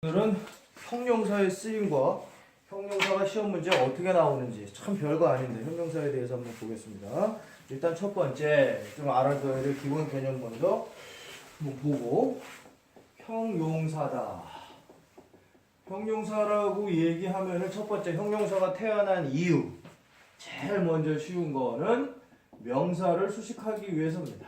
오늘은 형용사의 쓰임과 형용사가 시험 문제 어떻게 나오는지 참 별거 아닌데 형용사에 대해서 한번 보겠습니다. 일단 첫 번째 좀 알아둬야 될 기본 개념 먼저 한번 보고, 형용사다. 형용사라고 얘기하면은 첫 번째 형용사가 태어난 이유, 제일 먼저 쉬운 거는 명사를 수식하기 위해서입니다.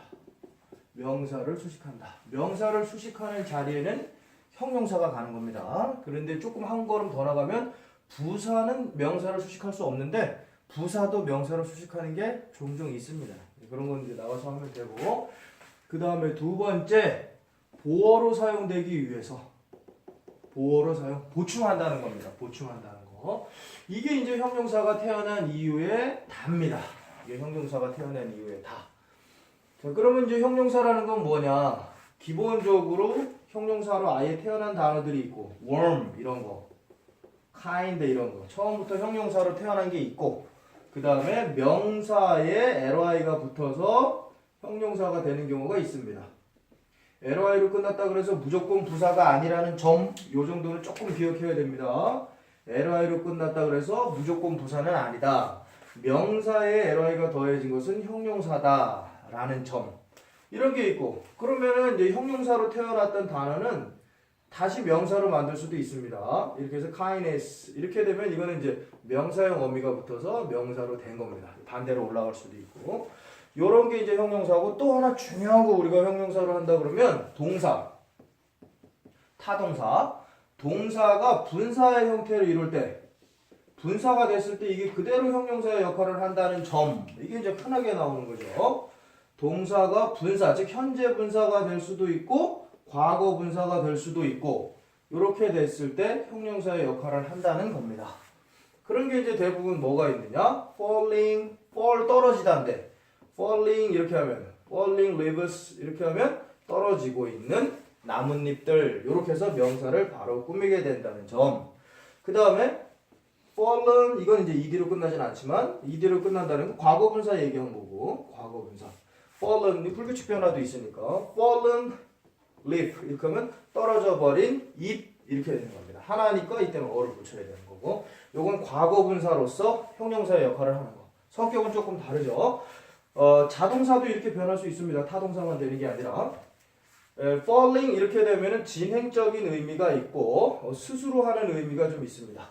명사를 수식한다. 명사를 수식하는 자리에는 형용사가 가는 겁니다. 그런데 조금 한 걸음 더 나가면 부사는 명사를 수식할 수 없는데 부사도 명사를 수식하는 게 종종 있습니다. 그런 건 이제 나와서 하면 되고, 그 다음에 두 번째 보어로 사용되기 위해서 보어로 보충한다는 겁니다. 보충한다는 거. 이게 이제 형용사가 태어난 이유의 다입니다. 이게 형용사가 태어난 이유의 다. 자, 그러면 이제 형용사라는 건 뭐냐? 기본적으로 형용사로 아예 태어난 단어들이 있고, worm 이런 거, kind 이런 거, 처음부터 형용사로 태어난 게 있고, 그 다음에 명사에 ly가 붙어서 형용사가 되는 경우가 있습니다. ly로 끝났다 그래서 무조건 부사가 아니라는 점, 요 정도는 조금 기억해야 됩니다. ly로 끝났다 그래서 무조건 부사는 아니다. 명사에 ly가 더해진 것은 형용사다라는 점, 이런 게 있고, 그러면은 이제 형용사로 태어났던 단어는 다시 명사로 만들 수도 있습니다. 이렇게 해서 kindness 이렇게 되면 이거는 이제 명사형 어미가 붙어서 명사로 된 겁니다. 반대로 올라갈 수도 있고, 요런 게 이제 형용사고, 또 하나 중요한 거 우리가 형용사로 한다 그러면 동사, 타동사, 동사가 분사의 형태를 이룰 때, 분사가 됐을 때 이게 그대로 형용사의 역할을 한다는 점, 이게 이제 흔하게 나오는 거죠. 동사가 분사, 즉 현재 분사가 될 수도 있고 과거 분사가 될 수도 있고, 이렇게 됐을 때 형용사의 역할을 한다는 겁니다. 그런 게 이제 대부분 뭐가 있느냐? falling, fall 떨어지다인데 falling 이렇게 하면 falling leaves 이렇게 하면 떨어지고 있는 나뭇잎들, 이렇게 해서 명사를 바로 꾸미게 된다는 점. 그 다음에 fallen, 이건 이제 ed로 끝나진 않지만 ed로 끝난다는 건 과거 분사 얘기한 거고, 과거 분사. fallen, 불규칙 변화도 있으니까 fallen leaf 이렇게 하면 떨어져 버린 잎, 이렇게 되는 겁니다. 하나니까 이때는 어를 붙여야 되는 거고, 요건 과거 분사로서 형용사의 역할을 하는 거. 성격은 조금 다르죠. 자동사도 이렇게 변할 수 있습니다. 타동사만 되는 게 아니라. falling 이렇게 되면은 진행적인 의미가 있고 스스로 하는 의미가 좀 있습니다.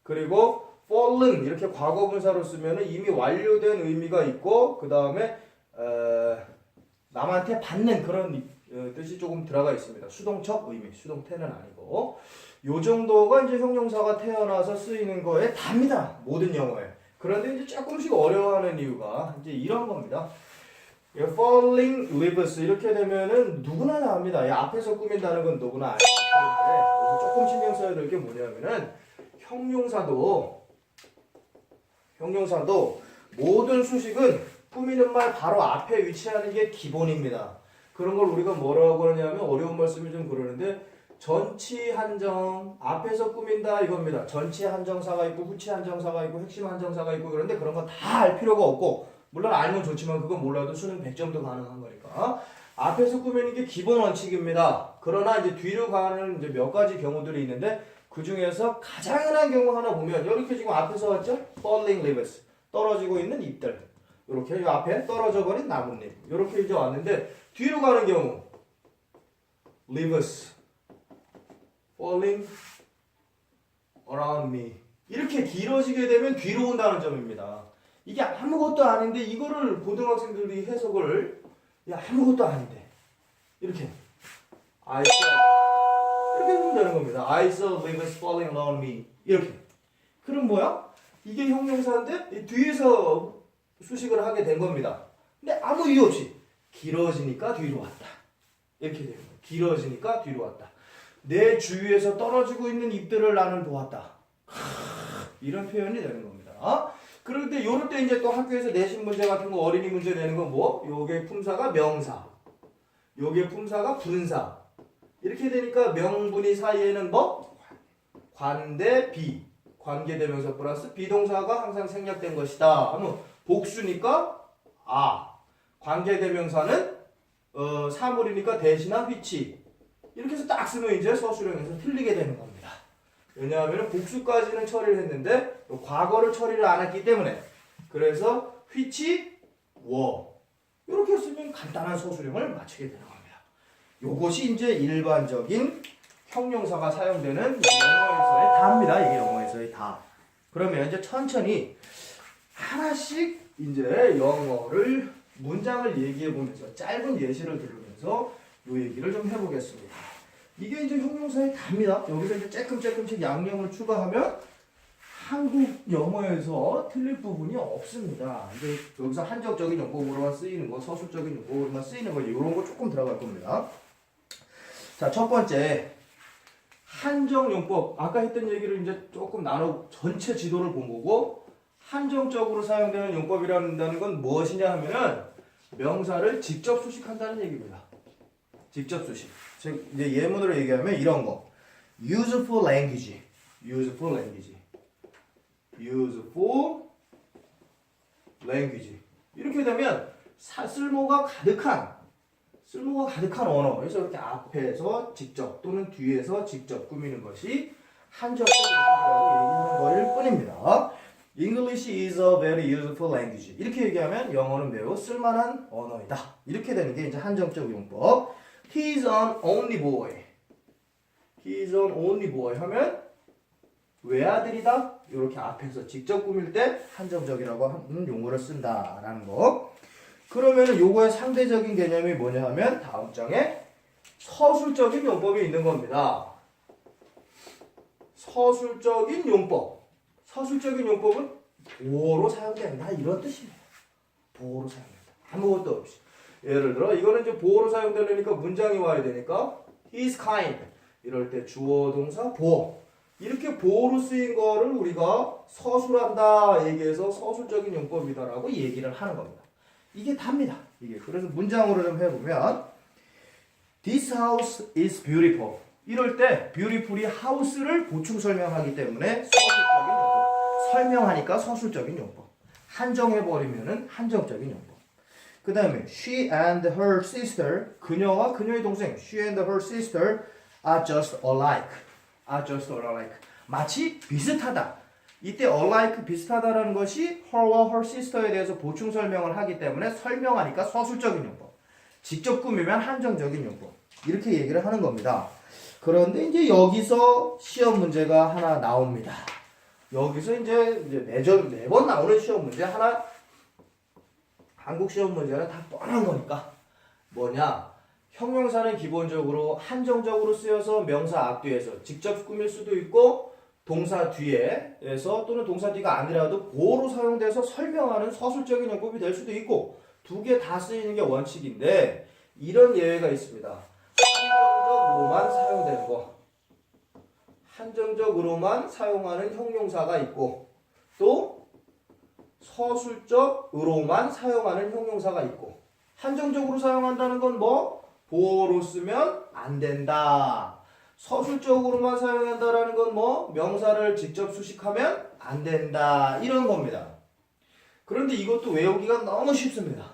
그리고 fallen 이렇게 과거 분사로 쓰면은 이미 완료된 의미가 있고, 그 다음에 남한테 받는 그런 뜻이 조금 들어가 있습니다. 수동적 의미, 수동태는 아니고. 요 정도가 이제 형용사가 태어나서 쓰이는 거에 답니다. 모든 영어에. 그런데 이제 조금씩 어려워하는 이유가 이제 이런 겁니다. falling leaves 이렇게 되면은 누구나 나옵니다. 앞에서 꾸민다는 건 누구나 알죠. 그런데 조금 신경 써야 될 게 뭐냐면은 형용사도 모든 수식은 꾸미는 말 바로 앞에 위치하는 게 기본입니다. 그런 걸 우리가 뭐라고 하냐면, 어려운 말씀이 좀 그러는데, 전치 한정, 앞에서 꾸민다 이겁니다. 전치 한정사가 있고 후치 한정사가 있고 핵심 한정사가 있고, 그런데 그런 거 다 알 필요가 없고, 물론 알면 좋지만 그건 몰라도 수능 100점도 가능한 거니까 앞에서 꾸미는 게 기본 원칙입니다. 그러나 이제 뒤로 가는 이제 몇 가지 경우들이 있는데, 그 중에서 가장 흔한 경우 하나 보면, 이렇게 지금 앞에서 왔죠? falling leaves, 떨어지고 있는 잎들, 이렇게 앞에 떨어져 버린 나뭇잎, 이렇게 이제 왔는데, 뒤로 가는 경우 leaves falling around me, 이렇게 길어지게 되면 뒤로 온다는 점입니다. 이게 아무것도 아닌데 이거를 고등학생들이 해석을, 야 아무것도 아닌데 이렇게 I saw, 이렇게 하면 되는 겁니다. I saw leaves falling around me, 이렇게. 그럼 뭐야? 이게 형용사인데 뒤에서 수식을 하게 된 겁니다. 근데 아무 이유 없이 길어지니까 뒤로 왔다, 이렇게 돼요. 길어지니까 뒤로 왔다. 내 주위에서 떨어지고 있는 잎들을 나는 보았다. 이런 표현이 되는 겁니다. 그런데 요럴 때 이제 또 학교에서 내신 문제 같은 거, 어린이 문제 내는 건 뭐? 요게 품사가 명사, 요게 품사가 분사. 이렇게 되니까 명분이 사이에는 뭐? 관대 비, 관계대명사 플러스 비동사가 항상 생략된 것이다 하면 복수니까 관계대명사는 사물이니까 대신한 which, 이렇게 해서 딱 쓰면 이제 서술형에서 틀리게 되는 겁니다. 왜냐하면 복수까지는 처리를 했는데 과거를 처리를 안 했기 때문에. 그래서 which were 이렇게 쓰면 간단한 서술형을 맞추게 되는 겁니다. 요것이 이제 일반적인 형용사가 사용되는 영어에서의 다입니다. 이게 영어에서의 다. 그러면 이제 천천히 하나씩 이제 영어를 문장을 얘기해 보면서 짧은 예시를 들으면서 요 얘기를 좀 해보겠습니다. 이게 이제 형용사의 다입니다. 여기서 이제 조금씩 양념을 추가하면 한국 영어에서 틀릴 부분이 없습니다. 이제 여기서 한정적인 용법으로만 쓰이는 거, 서술적인 용법으로만 쓰이는 거, 이런 거 조금 들어갈 겁니다. 자, 첫 번째. 한정용법. 아까 했던 얘기를 이제 조금 전체 지도를 본 거고, 한정적으로 사용되는 용법이라는 건 무엇이냐 하면은 명사를 직접 수식한다는 얘기입니다. 직접 수식. 즉 이제 예문으로 얘기하면 이런 거. useful language. useful language. useful language. 이렇게 되면 쓸모가 가득한 언어. 그래서 이렇게 앞에서 직접 또는 뒤에서 직접 꾸미는 것이 한정적 용법이라고 얘기하는 것일 뿐입니다. English is a very useful language. 이렇게 얘기하면 영어는 매우 쓸만한 언어이다. 이렇게 되는 게 이제 한정적 용법. He is an only boy. He is an only boy 하면 외아들이다. 이렇게 앞에서 직접 꾸밀 때 한정적이라고 하는 용어를 쓴다라는 거. 그러면은 요거의 상대적인 개념이 뭐냐 하면 다음 장에 서술적인 용법이 있는 겁니다. 서술적인 용법. 서술적인 용법은 보어로 사용된다 이런 뜻입니다. 보어로 사용된다. 아무것도 없이. 예를 들어 이거는 이제 보어로 사용되려니까 문장이 와야 되니까 he is kind. 이럴 때 주어 동사 보어. 이렇게 보어로 쓰인 거를 우리가 서술한다 얘기해서 서술적인 용법이다라고 얘기를 하는 겁니다. 이게 답니다. 이게 그래서 문장으로 좀 해보면 This house is beautiful. 이럴 때 beautiful이 house를 보충 설명하기 때문에 서술적인 용법. 설명하니까 서술적인 용법. 한정해버리면은 한정적인 용법. 그 다음에 she and her sister. 그녀와 그녀의 동생 she and her sister are just alike. are just alike. 마치 비슷하다. 이때 alike 비슷하다라는 것이 her와 her sister에 대해서 보충 설명을 하기 때문에 설명하니까 서술적인 용법. 직접 꾸미면 한정적인 용법. 이렇게 얘기를 하는 겁니다. 그런데 이제 여기서 시험 문제가 하나 나옵니다. 여기서 이제 매번 나오는 시험 문제 하나, 한국 시험 문제는 다 뻔한 거니까 뭐냐? 형용사는 기본적으로 한정적으로 쓰여서 명사 앞뒤에서 직접 꾸밀 수도 있고 동사 뒤에에서 또는 동사 뒤가 아니라도 보어로 사용돼서 설명하는 서술적인 용법이 될 수도 있고 두 개 다 쓰이는 게 원칙인데 이런 예외가 있습니다. 한정적으로만 사용되는 거. 한정적으로만 사용하는 형용사가 있고 또 서술적으로만 사용하는 형용사가 있고 한정적으로 사용한다는 건 뭐? 보어로 쓰면 안 된다. 서술적으로만 사용한다라는 건 뭐? 명사를 직접 수식하면 안 된다. 이런 겁니다. 그런데 이것도 외우기가 너무 쉽습니다.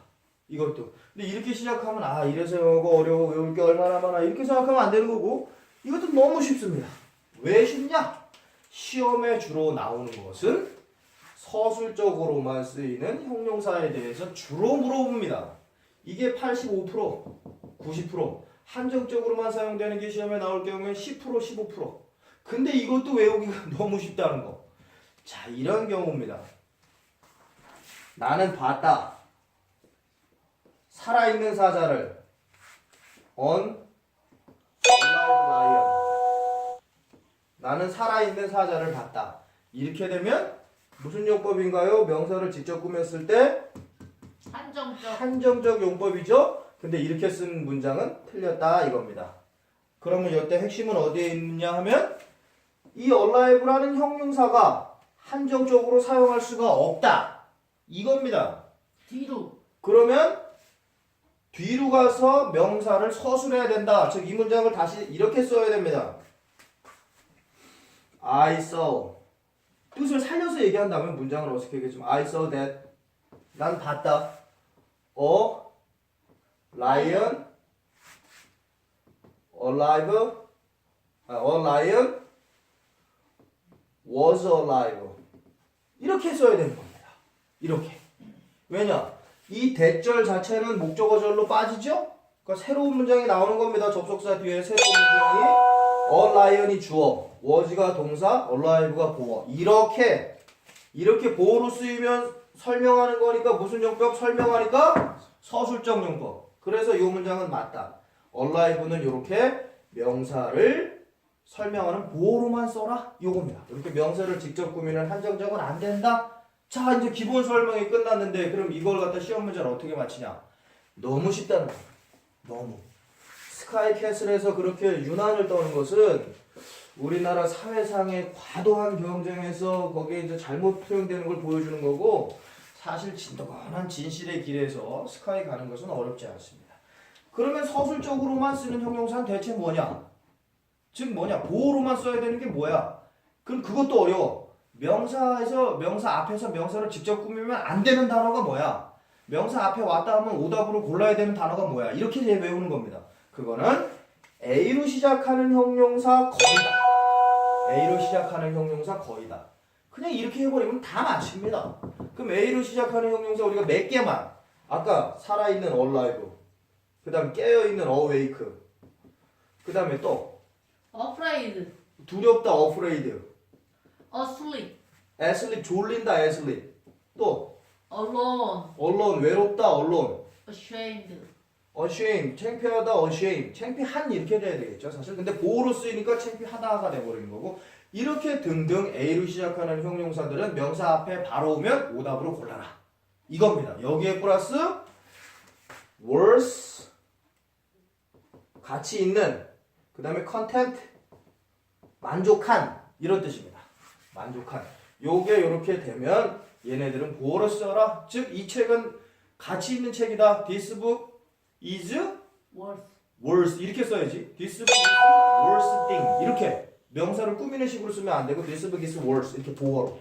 이것도. 근데 이렇게 시작하면 이래서 영어가 어려워. 외울 게 얼마나 많아. 이렇게 생각하면 안 되는 거고 이것도 너무 쉽습니다. 왜 쉽냐? 시험에 주로 나오는 것은 서술적으로만 쓰이는 형용사에 대해서 주로 물어봅니다. 이게 85%, 90%. 한정적으로만 사용되는 게 시험에 나올 경우에 10%, 15%. 근데 이것도 외우기가 너무 쉽다는 거. 자, 이런 경우입니다. 나는 봤다. 살아있는 사자를 on alive lion. 나는 살아있는 사자를 봤다. 이렇게 되면 무슨 용법인가요? 명사를 직접 꾸몄을 때 한정적 용법이죠. 근데 이렇게 쓴 문장은 틀렸다 이겁니다. 그러면 이때 핵심은 어디에 있느냐 하면 이 alive라는 형용사가 한정적으로 사용할 수가 없다. 이겁니다. 뒤로. 그러면 뒤로 가서 명사를 서술해야 된다. 즉 이 문장을 다시 이렇게 써야 됩니다. I saw. 뜻을 살려서 얘기한다면 문장을 어떻게 얘기하지만 I saw that. 난 봤다. lion alive, a lion was alive. 이렇게 써야 되는 겁니다. 이렇게. 왜냐? 이 대절 자체는 목적어절로 빠지죠? 그러니까 새로운 문장이 나오는 겁니다. 접속사 뒤에 새로운 문장이 a lion이 주어, was가 동사, alive가 보어. 이렇게 보어로 쓰이면 설명하는 거니까 무슨 용법? 설명하니까 서술적 용법. 그래서 이 문장은 맞다. alive는 이렇게 명사를 설명하는 보어로만 써라. 요겁니다. 이렇게 명사를 직접 꾸미는 한정적은 안 된다. 자, 이제 기본 설명이 끝났는데 그럼 이걸 갖다 시험 문제를 어떻게 맞히냐? 너무 쉽다는 거예요. 너무. 스카이캐슬에서 그렇게 유난을 떠는 것은 우리나라 사회상의 과도한 경쟁에서 거기에 이제 잘못 표현되는 걸 보여주는 거고, 사실 진득한 진실의 길에서 스카이 가는 것은 어렵지 않습니다. 그러면 서술적으로만 쓰는 형용사는 대체 뭐냐? 즉 뭐냐? 보어로만 써야 되는 게 뭐야? 그럼 그것도 어려워. 명사 앞에서 명사를 직접 꾸미면 안 되는 단어가 뭐야? 명사 앞에 왔다 하면 오답으로 골라야 되는 단어가 뭐야? 이렇게 외우는 겁니다. 그거는 A로 시작하는 형용사 거의다. A로 시작하는 형용사 거의다. 그냥 이렇게 해버리면 다 맞춥니다. 그럼 A로 시작하는 형용사 우리가 몇 개만? 아까 살아있는 alive, 그 다음 깨어있는 awake, 그 다음에 또 afraid, 두렵다 afraid, asleep, asleep 졸린다 asleep, 또 alone, 외롭다 alone, ashamed, ashamed 창피하다 ashamed 창피한 이렇게 돼야 되겠죠 사실. 근데 보어로 쓰이니까 창피하다가 돼버리는 거고, 이렇게 등등 A로 시작하는 형용사들은 명사 앞에 바로 오면 오답으로 골라라 이겁니다. 여기에 플러스 worth 가치 있는, 그 다음에 content 만족한 이런 뜻입니다. 만족한. 요게 요렇게 되면 얘네들은 보어로 써라. 즉 이 책은 가치 있는 책이다. This book is worth 이렇게 써야지. This book is worth thing 이렇게 명사를 꾸미는 식으로 쓰면 안 되고 This book is worth 이렇게 보어로.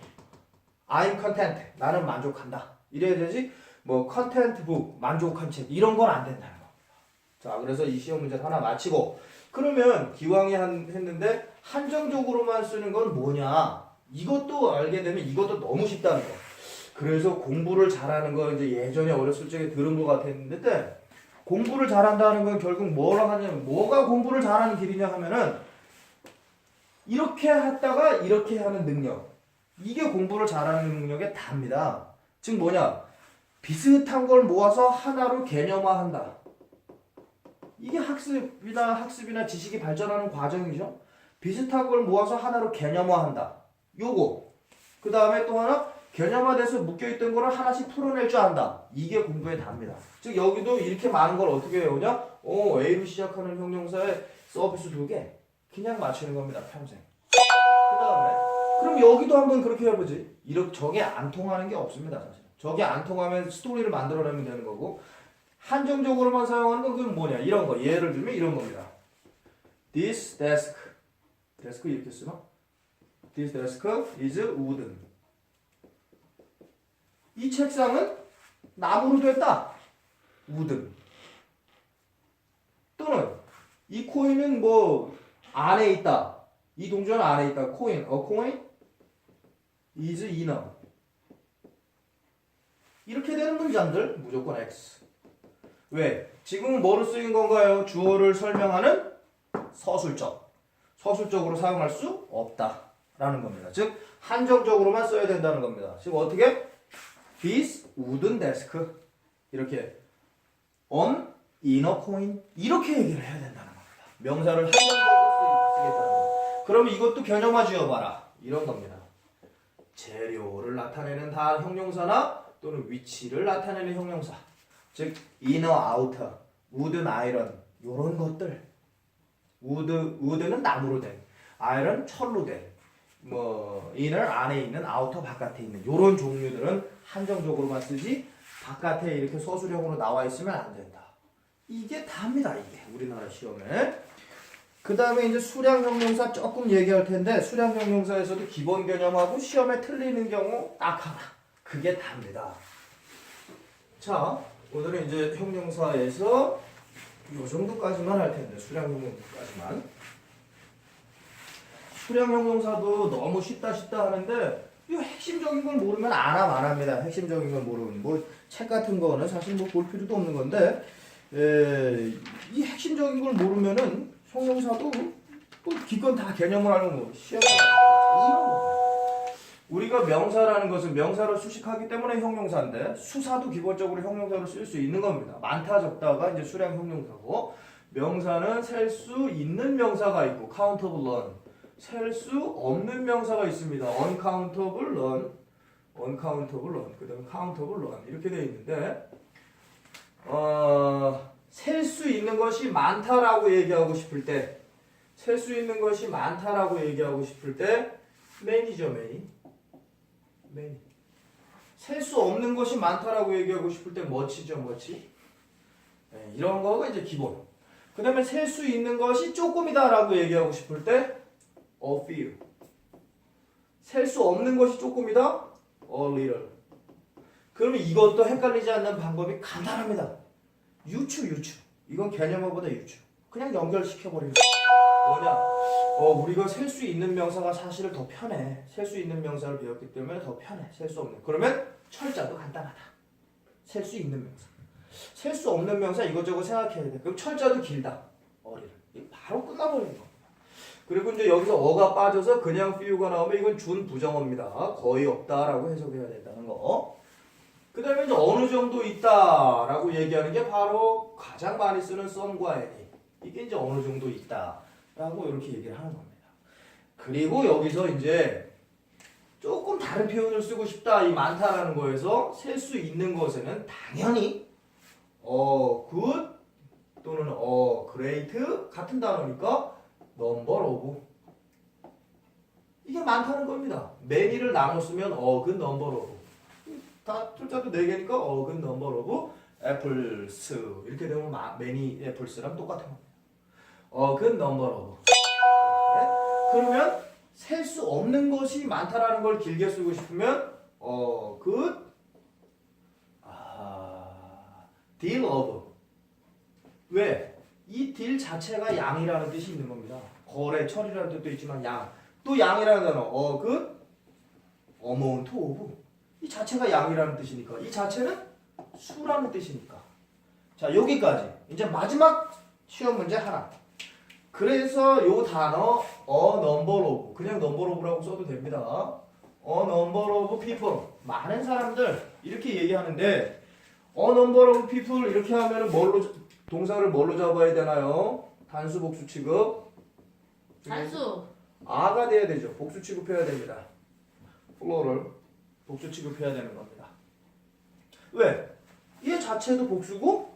I'm content 나는 만족한다 이래야 되지. 뭐 content book 만족한 책 이런 건 안 된다는 겁니다. 자, 그래서 이 시험 문제 하나 마치고, 그러면 기왕에 했는데 한정적으로만 쓰는 건 뭐냐? 이것도 알게 되면 이것도 너무 쉽다는 거. 그래서 공부를 잘하는 거 이제 예전에 어렸을 적에 들은 것 같았는데, 공부를 잘한다는 건 결국 뭐라 하냐면 뭐가 공부를 잘하는 길이냐 하면은 이렇게 했다가 이렇게 하는 능력. 이게 공부를 잘하는 능력의 답니다. 즉 뭐냐? 비슷한 걸 모아서 하나로 개념화한다. 이게 학습이나 지식이 발전하는 과정이죠. 비슷한 걸 모아서 하나로 개념화한다. 요거. 그 다음에 또 하나 개념화돼서 묶여있던 거를 하나씩 풀어낼 줄 안다. 이게 공부의 답니다. 즉 여기도 이렇게 많은 걸 어떻게 외우냐? A로 시작하는 형용사의 서비스 2개 그냥 맞추는 겁니다. 평생. 그 다음에 그럼 여기도 한번 그렇게 해보지. 이렇게 저게 안 통하는 게 없습니다. 사실. 저게 안 통하면 스토리를 만들어내면 되는 거고, 한정적으로만 사용하는 건 그건 뭐냐? 이런 거. 예를 들면 이런 겁니다. This desk. 데스크 이렇게 쓰나? This desk is wooden. 이 책상은 나무로 됐다. wooden. 또는 이 코인은 뭐 안에 있다. 이 동전 안에 있다. 코인. A coin is in a. 이렇게 되는 문장들 무조건 X. 왜? 지금은 뭐로 쓰인 건가요? 주어를 설명하는 서술적. 서술적으로 사용할 수 없다라는 겁니다. 즉 한정적으로만 써야 된다는 겁니다. 지금 어떻게? This wooden desk 이렇게 on in a coin 이렇게 얘기를 해야 된다는 겁니다. 명사를 한정적으로 쓰겠다는 겁니다. 그럼 이것도 개념화 지어봐라 이런 겁니다. 재료를 나타내는 다 형용사나 또는 위치를 나타내는 형용사. 즉 inner, outer, wooden, iron 이런 것들. wood는 나무로 된, iron 철로 된, 뭐 inner 안에 있는, outer 바깥에 있는 이런 종류들은 한정적으로만 쓰지 바깥에 이렇게 서술형으로 나와 있으면 안 된다. 이게 답니다. 이게 우리나라 시험에. 그 다음에 이제 수량 형용사 조금 얘기할 텐데, 수량 형용사에서도 기본 개념하고 시험에 틀리는 경우 딱 하나. 그게 답니다. 자, 오늘은 이제 형용사에서 요 정도까지만 할 텐데 수량 형용사까지만. 수량 형용사도 너무 쉽다 하는데 이 핵심적인 걸 모르면 안 합니다. 핵심적인 걸 모르면 뭐 책 같은 거는 사실 뭐 볼 필요도 없는 건데 이 핵심적인 걸 모르면은 형용사도 뭐 기껏 다 개념을 알면 뭐 시험에 이런 거. 우리가 명사라는 것은 명사를 수식하기 때문에 형용사인데 수사도 기본적으로 형용사로 쓸 수 있는 겁니다. 많다 적다가 이제 수량 형용사고 명사는 셀 수 있는 명사가 있고 countable none 셀 수 없는 명사가 있습니다. uncountable none 그 다음에 countable none 이렇게 되어 있는데 셀 수 있는 것이 많다라고 얘기하고 싶을 때 셀 수 있는 것이 많다라고 얘기하고 싶을 때 many죠 many 셀 수 없는 것이 많다라고 얘기하고 싶을 때 much죠 much 네, 이런 거가 이제 기본. 그 다음에 셀 수 있는 것이 조금이다라고 얘기하고 싶을 때 a few 셀 수 없는 것이 조금이다 a little 그러면 이것도 헷갈리지 않는 방법이 간단합니다. 유추 이건 개념어보다 유추 그냥 연결시켜버리는 뭐냐 우리가 셀 수 있는 명사가 사실 더 편해. 셀 수 있는 명사를 배웠기 때문에 더 편해. 셀 수 없는. 그러면 철자도 간단하다. 셀 수 있는 명사. 셀 수 없는 명사 이것저것 생각해야 돼. 그럼 철자도 길다. 어리를. 바로 끝나버리는 겁니다. 그리고 이제 여기서 어가 빠져서 그냥 few가 나오면 이건 준부정어입니다. 거의 없다라고 해석해야 된다는 거. 그 다음에 이제 어느 정도 있다라고 얘기하는 게 바로 가장 많이 쓰는 some과 any. 이게 이제 어느 정도 있다. 라고 이렇게 얘기를 하는 겁니다. 그리고 여기서 이제 조금 다른 표현을 쓰고 싶다. 이 많다라는 거에서 셀 수 있는 것에는 당연히 good 또는 great 같은 단어니까 number of 이게 많다는 겁니다. many를 나눠 쓰면 good number of 다 숫자도 4개니까 good number of apples 이렇게 되면 many apples랑 똑같은 겁니다. good number of 네? 그러면 셀 수 없는 것이 많다라는 걸 길게 쓰고 싶으면 good deal of 왜? 이 deal 자체가 양이라는 뜻이 있는 겁니다. 거래, 철이라는 뜻도 있지만 양. 또 양이라는 단어 good amount of 이 자체가 양이라는 뜻이니까 이 자체는 수라는 뜻이니까 자 여기까지 이제 마지막 시험 문제 하나 그래서 요 단어 number of 그냥 number of라고 써도 됩니다. number of people 많은 사람들 이렇게 얘기하는데 number of people 이렇게 하면은 동사를 뭘로 잡아야 되나요? 단수 복수 취급 단수 아가 돼야 되죠. 복수 취급해야 됩니다. 플로럴 복수 취급해야 되는 겁니다. 왜? 얘 자체도 복수고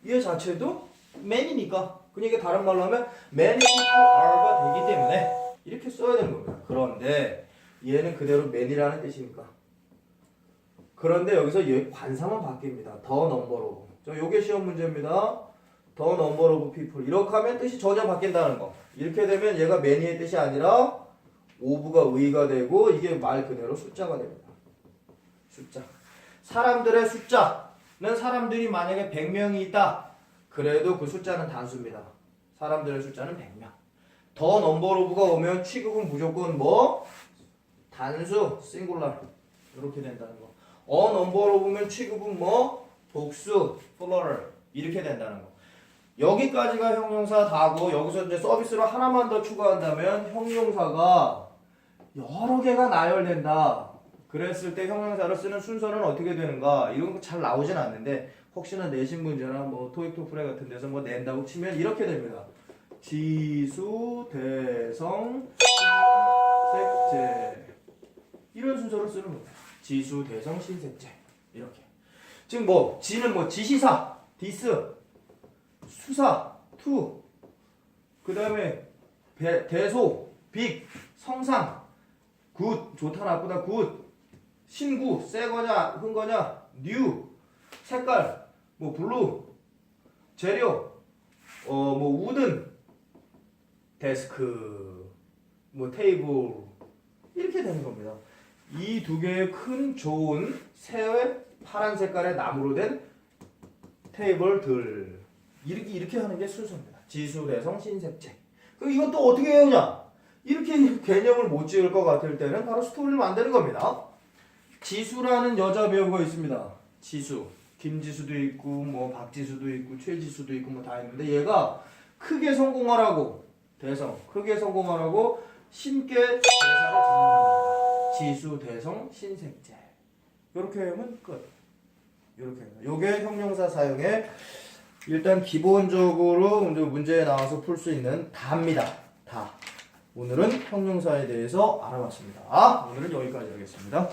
얘 자체도 man이니까 그러니까 다른 말로 하면 many people are가 되기 때문에 이렇게 써야 되는 겁니다. 그런데 얘는 그대로 man이라는 뜻이니까 그런데 여기서 얘 관사만 바뀝니다. the number of 요게 시험 문제입니다. the number of people 이렇게 하면 뜻이 전혀 바뀐다는 거 이렇게 되면 얘가 many의 뜻이 아니라 of가 의가 되고 이게 말 그대로 숫자가 됩니다. 숫자 사람들의 숫자는 사람들이 만약에 100명이 있다 그래도 그 숫자는 단수입니다. 사람들의 숫자는 100명. 더 넘버로브가 오면 취급은 무조건 뭐? 단수, 싱글러 이렇게 된다는 거. 넘버로브면 취급은 뭐? 복수, 플러럴 이렇게 된다는 거. 여기까지가 형용사 다고 여기서 이제 서비스로 하나만 더 추가한다면 형용사가 여러 개가 나열된다. 그랬을 때 형용사를 쓰는 순서는 어떻게 되는가? 이런 거 잘 나오진 않는데 혹시나 내신 문제나 뭐 토익 토플 같은 데서 뭐 낸다고 치면 이렇게 됩니다. 지수, 대성, 신색제 이런 순서로 쓰는 겁니다. 지수, 대성, 신색제 이렇게. 지금 뭐 지는 뭐 지시사, 디스, 수사, 투, 그 다음에 대소, 빅, 성상, 굿, 좋다 나쁘다 굿, 신구, 새거냐 흔거냐, 뉴, 색깔, 뭐 블루, 재료, 뭐 우든, 데스크, 뭐 테이블 이렇게 되는 겁니다. 이 두 개의 큰 좋은 새 파란 색깔의 나무로 된 테이블들 이렇게 하는 게 순서입니다. 지수, 대성, 신색체. 그럼 이건 또 어떻게 해오냐? 이렇게 개념을 못 지을 것 같을 때는 바로 스토리를 만드는 겁니다. 지수라는 여자 배우가 있습니다. 지수. 김지수도 있고 뭐 박지수도 있고 최지수도 있고 뭐 다 있는데 얘가 크게 성공하라고 대성, 크게 성공하라고 신께 대사를 짓는 지수, 대성, 신색체. 이렇게 하면 끝. 이렇게 합니다. 요게 형용사 사용의 일단 기본적으로 문제에 나와서 풀 수 있는 다입니다. 다. 오늘은 형용사에 대해서 알아봤습니다. 오늘은 여기까지 하겠습니다.